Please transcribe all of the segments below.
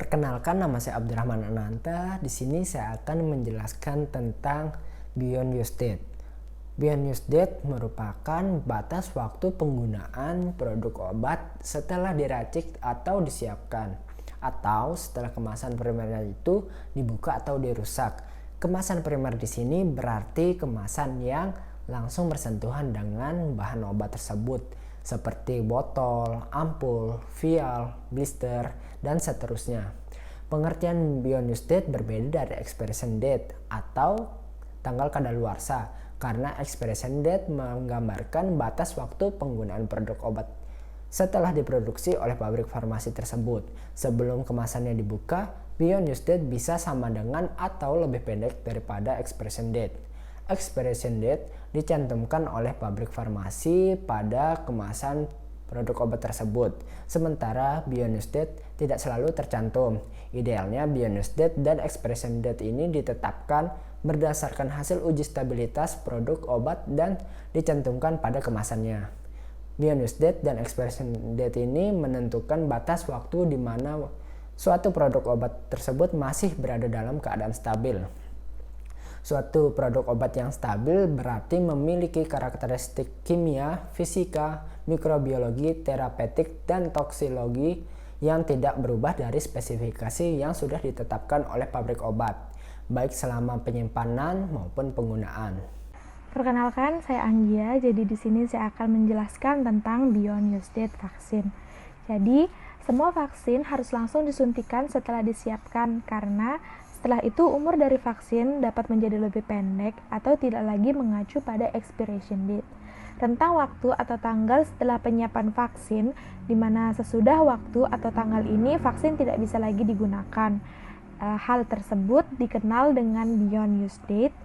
Perkenalkan, nama saya Abdurrahman Ananta. Di sini saya akan menjelaskan tentang Beyond Use Date. Beyond Use Date merupakan batas waktu penggunaan produk obat setelah diracik atau disiapkan, atau setelah kemasan primernya itu dibuka atau dirusak. Kemasan primer di sini berarti kemasan yang langsung bersentuhan dengan bahan obat tersebut, seperti botol, ampul, vial, blister, dan seterusnya. Pengertian Beyond Use Date berbeda dari expiration date atau tanggal kadaluarsa, karena expiration date menggambarkan batas waktu penggunaan produk obat setelah diproduksi oleh pabrik farmasi tersebut. Sebelum kemasannya dibuka, Beyond Use Date bisa sama dengan atau lebih pendek daripada expiration date. Expiration date dicantumkan oleh pabrik farmasi pada kemasan produk obat tersebut, sementara Beyond Use Date tidak selalu tercantum. Idealnya Beyond Use Date dan expiration date ini ditetapkan berdasarkan hasil uji stabilitas produk obat dan dicantumkan pada kemasannya. Beyond Use Date dan expiration date ini menentukan batas waktu di mana suatu produk obat tersebut masih berada dalam keadaan stabil. Suatu produk obat yang stabil berarti memiliki karakteristik kimia, fisika, mikrobiologi, terapeutik, dan toksikologi yang tidak berubah dari spesifikasi yang sudah ditetapkan oleh pabrik obat, baik selama penyimpanan maupun penggunaan. Perkenalkan, saya Anggia. Jadi di sini saya akan menjelaskan tentang Beyond Use Date vaksin. Jadi, semua vaksin harus langsung disuntikan setelah disiapkan karena setelah itu umur dari vaksin dapat menjadi lebih pendek atau tidak lagi mengacu pada expiration date. Rentang waktu atau tanggal setelah penyiapan vaksin, di mana sesudah waktu atau tanggal ini vaksin tidak bisa lagi digunakan. Hal tersebut dikenal dengan Beyond Use Date.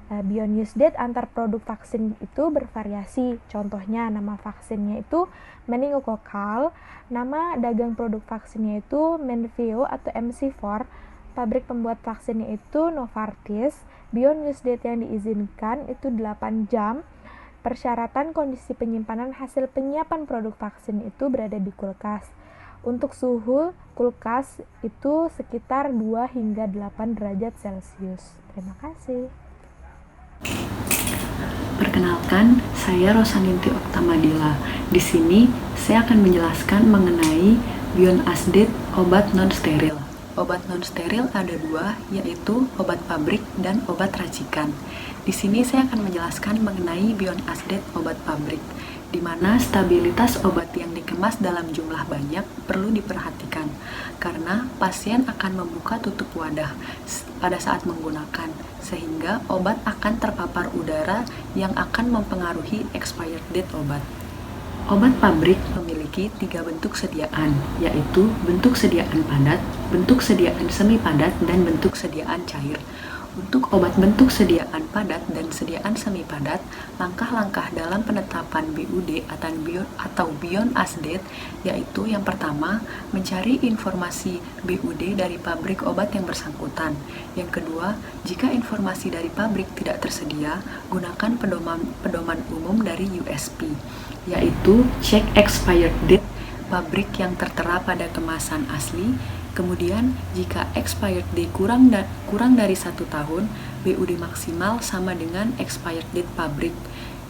Beyond Use Date antar produk vaksin itu bervariasi. Contohnya nama vaksinnya itu meningokokal, nama dagang produk vaksinnya itu Menveo atau MC4, pabrik pembuat vaksinnya itu Novartis. Beyond Use Date yang diizinkan itu 8 jam. Persyaratan kondisi penyimpanan hasil penyiapan produk vaksin itu berada di kulkas. Untuk suhu kulkas itu sekitar 2 hingga 8 derajat Celcius. Terima kasih. Perkenalkan, saya Rosaninti Oktamadila. Di sini saya akan menjelaskan mengenai Beyond Use Date obat non-steril. Obat non-steril ada dua, yaitu obat pabrik dan obat racikan. Di sini saya akan menjelaskan mengenai Beyond Use Date obat pabrik, di mana stabilitas obat yang dikemas dalam jumlah banyak perlu diperhatikan, karena pasien akan membuka tutup wadah pada saat menggunakan, sehingga obat akan terpapar udara yang akan mempengaruhi expired date obat. Obat pabrik memiliki 3 bentuk sediaan, yaitu bentuk sediaan padat, bentuk sediaan semi padat, dan bentuk sediaan cair. Untuk obat bentuk sediaan padat dan sediaan semi padat, langkah-langkah dalam penetapan BUD atau Beyond Use Date yaitu yang pertama, mencari informasi BUD dari pabrik obat yang bersangkutan. Yang kedua, jika informasi dari pabrik tidak tersedia, gunakan pedoman umum dari USP, yaitu Check Expired Date pabrik yang tertera pada kemasan asli. Kemudian, jika expired date kurang dari 1 tahun, BUD maksimal sama dengan expired date pabrik.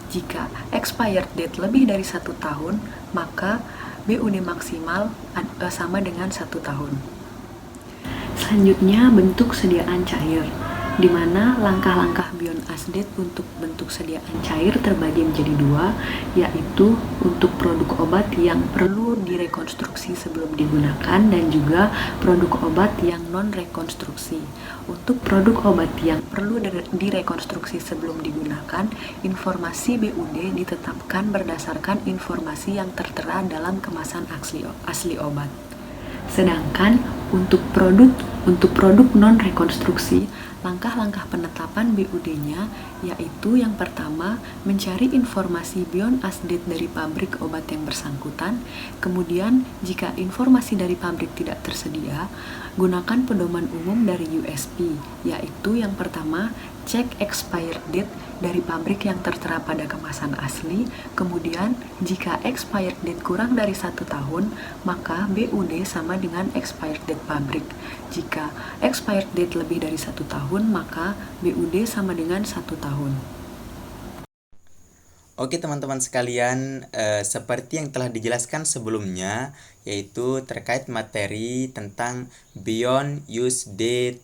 Jika expired date lebih dari 1 tahun, maka BUD maksimal sama dengan 1 tahun. Selanjutnya, bentuk sediaan cair, di mana langkah-langkah Beyond Use Date untuk bentuk sediaan cair terbagi menjadi 2, yaitu untuk produk obat yang perlu direkonstruksi sebelum digunakan dan juga produk obat yang non-rekonstruksi. Untuk produk obat yang perlu direkonstruksi sebelum digunakan, informasi BUD ditetapkan berdasarkan informasi yang tertera dalam kemasan asli obat. Sedangkan untuk produk non-rekonstruksi, langkah-langkah penetapan BUD-nya yaitu yang pertama, mencari informasi Beyond Use Date dari pabrik obat yang bersangkutan. Kemudian, jika informasi dari pabrik tidak tersedia, gunakan pedoman umum dari USP, yaitu yang pertama, Check Expired Date dari pabrik yang tertera pada kemasan asli. Kemudian, jika expired date kurang dari 1 tahun, maka BUD sama dengan expired date pabrik. Jika expired date lebih dari 1 tahun, maka BUD sama dengan 1 tahun. Oke teman-teman sekalian, seperti yang telah dijelaskan sebelumnya, yaitu terkait materi tentang beyond use date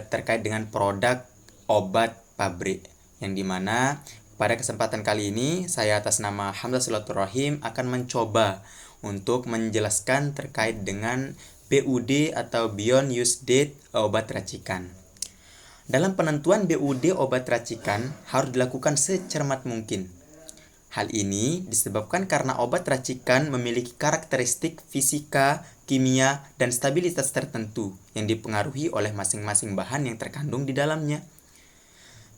terkait dengan produk obat pabrik, yang dimana pada kesempatan kali ini saya atas nama Hamzah Silaturahim akan mencoba untuk menjelaskan terkait dengan BUD atau beyond use date obat racikan. Dalam penentuan BUD obat racikan harus dilakukan secermat mungkin. Hal ini disebabkan karena obat racikan memiliki karakteristik fisika, kimia, dan stabilitas tertentu yang dipengaruhi oleh masing-masing bahan yang terkandung di dalamnya.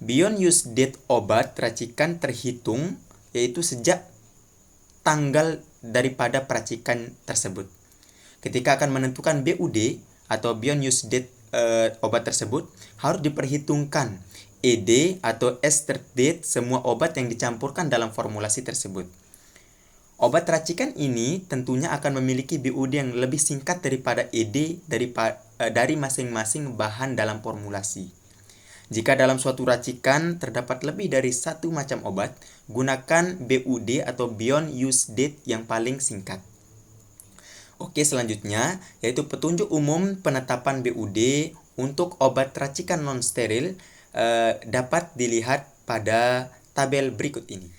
Beyond use date obat racikan terhitung yaitu sejak tanggal daripada peracikan tersebut. Ketika akan menentukan BUD atau beyond use date obat tersebut, harus diperhitungkan ED atau start date semua obat yang dicampurkan dalam formulasi tersebut. Obat racikan ini tentunya akan memiliki BUD yang lebih singkat daripada ED dari masing-masing bahan dalam formulasi. Jika dalam suatu racikan terdapat lebih dari satu macam obat, gunakan BUD atau beyond use date yang paling singkat. Oke, selanjutnya yaitu petunjuk umum penetapan BUD untuk obat racikan non-steril dapat dilihat pada tabel berikut ini.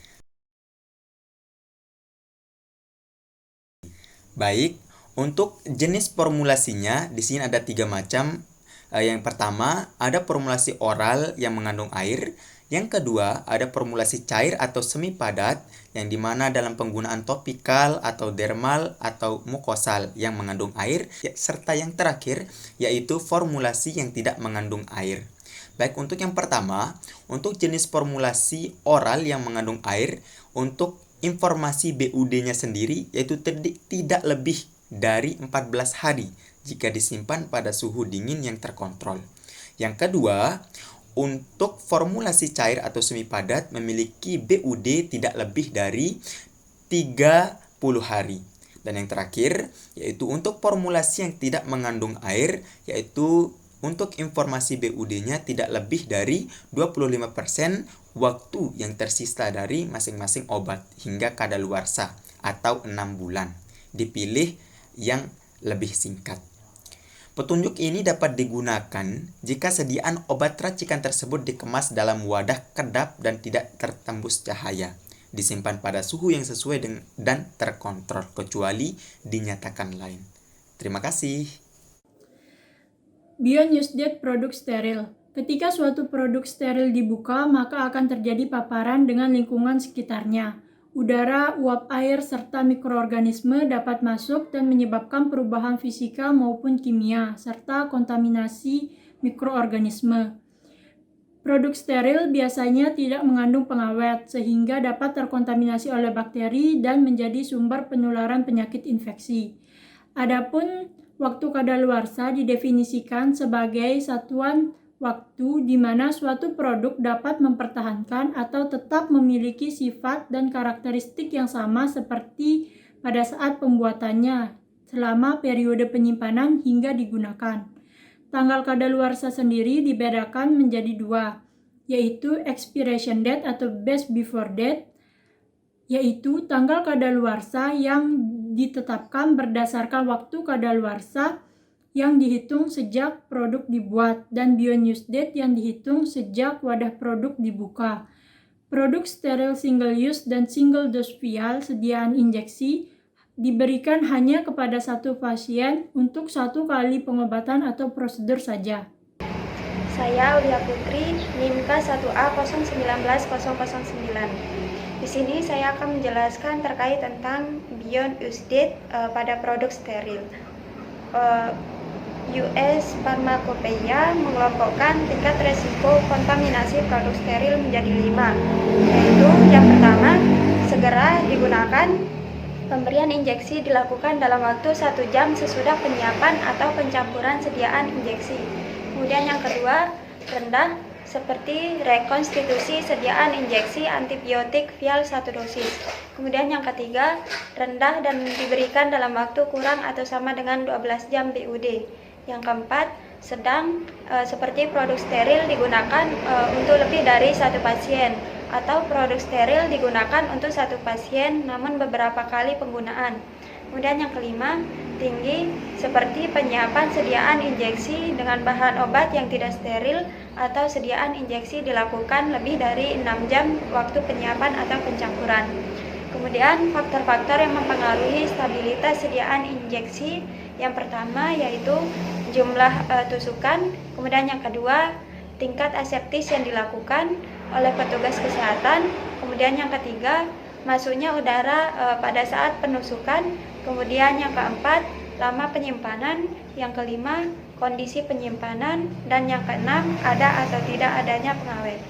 Baik, untuk jenis formulasinya di sini ada 3 macam. Yang pertama, ada formulasi oral yang mengandung air. Yang kedua, ada formulasi cair atau semi padat yang dimana dalam penggunaan topikal atau dermal atau mukosal yang mengandung air, serta yang terakhir yaitu formulasi yang tidak mengandung air. Baik, untuk yang pertama, untuk jenis formulasi oral yang mengandung air, untuk informasi BUD-nya sendiri yaitu tidak lebih dari 14 hari jika disimpan pada suhu dingin yang terkontrol. Yang kedua, untuk formulasi cair atau semi padat memiliki BUD tidak lebih dari 30 hari. Dan yang terakhir, yaitu untuk formulasi yang tidak mengandung air, yaitu untuk informasi BUD-nya tidak lebih dari 25% waktu yang tersisa dari masing-masing obat hingga kadaluarsa atau 6 bulan. Dipilih yang lebih singkat. Petunjuk ini dapat digunakan jika sediaan obat racikan tersebut dikemas dalam wadah kedap dan tidak tertembus cahaya, disimpan pada suhu yang sesuai dan terkontrol, kecuali dinyatakan lain. Terima kasih. Beyond use date produk steril. Ketika suatu produk steril dibuka, maka akan terjadi paparan dengan lingkungan sekitarnya. Udara, uap air, serta mikroorganisme dapat masuk dan menyebabkan perubahan fisika maupun kimia, serta kontaminasi mikroorganisme. Produk steril biasanya tidak mengandung pengawet, sehingga dapat terkontaminasi oleh bakteri dan menjadi sumber penularan penyakit infeksi. Adapun waktu kadaluarsa didefinisikan sebagai satuan waktu di mana suatu produk dapat mempertahankan atau tetap memiliki sifat dan karakteristik yang sama seperti pada saat pembuatannya selama periode penyimpanan hingga digunakan. Tanggal kadaluarsa sendiri dibedakan menjadi 2, yaitu expiration date atau best before date, yaitu tanggal kadaluarsa yang ditetapkan berdasarkan waktu kadaluarsa yang dihitung sejak produk dibuat, dan beyond use date yang dihitung sejak wadah produk dibuka. Produk steril single use dan single dose vial sediaan injeksi diberikan hanya kepada satu pasien untuk 1 kali pengobatan atau prosedur saja. Saya Aulia Putri, NIMK 1A 019009. Di sini saya akan menjelaskan terkait tentang beyond use date pada produk steril. US Pharmacopeia mengelompokkan tingkat resiko kontaminasi produk steril menjadi 5, yaitu yang pertama, segera digunakan. Pemberian injeksi dilakukan dalam waktu 1 jam sesudah penyiapan atau pencampuran sediaan injeksi. Kemudian yang kedua, rendah, seperti rekonstitusi sediaan injeksi antibiotik vial 1 dosis. Kemudian yang ketiga, rendah dan diberikan dalam waktu kurang atau sama dengan 12 jam BUD. Yang keempat, sedang seperti produk steril digunakan untuk lebih dari satu pasien, atau produk steril digunakan untuk satu pasien namun beberapa kali penggunaan. Kemudian yang kelima, tinggi seperti penyiapan sediaan injeksi dengan bahan obat yang tidak steril atau sediaan injeksi dilakukan lebih dari 6 jam waktu penyiapan atau pencampuran. Kemudian faktor-faktor yang mempengaruhi stabilitas sediaan injeksi, yang pertama yaitu jumlah tusukan, kemudian yang kedua tingkat aseptis yang dilakukan oleh petugas kesehatan, kemudian yang ketiga masuknya udara pada saat penusukan, kemudian yang keempat lama penyimpanan, yang kelima kondisi penyimpanan, dan yang keenam ada atau tidak adanya pengawet.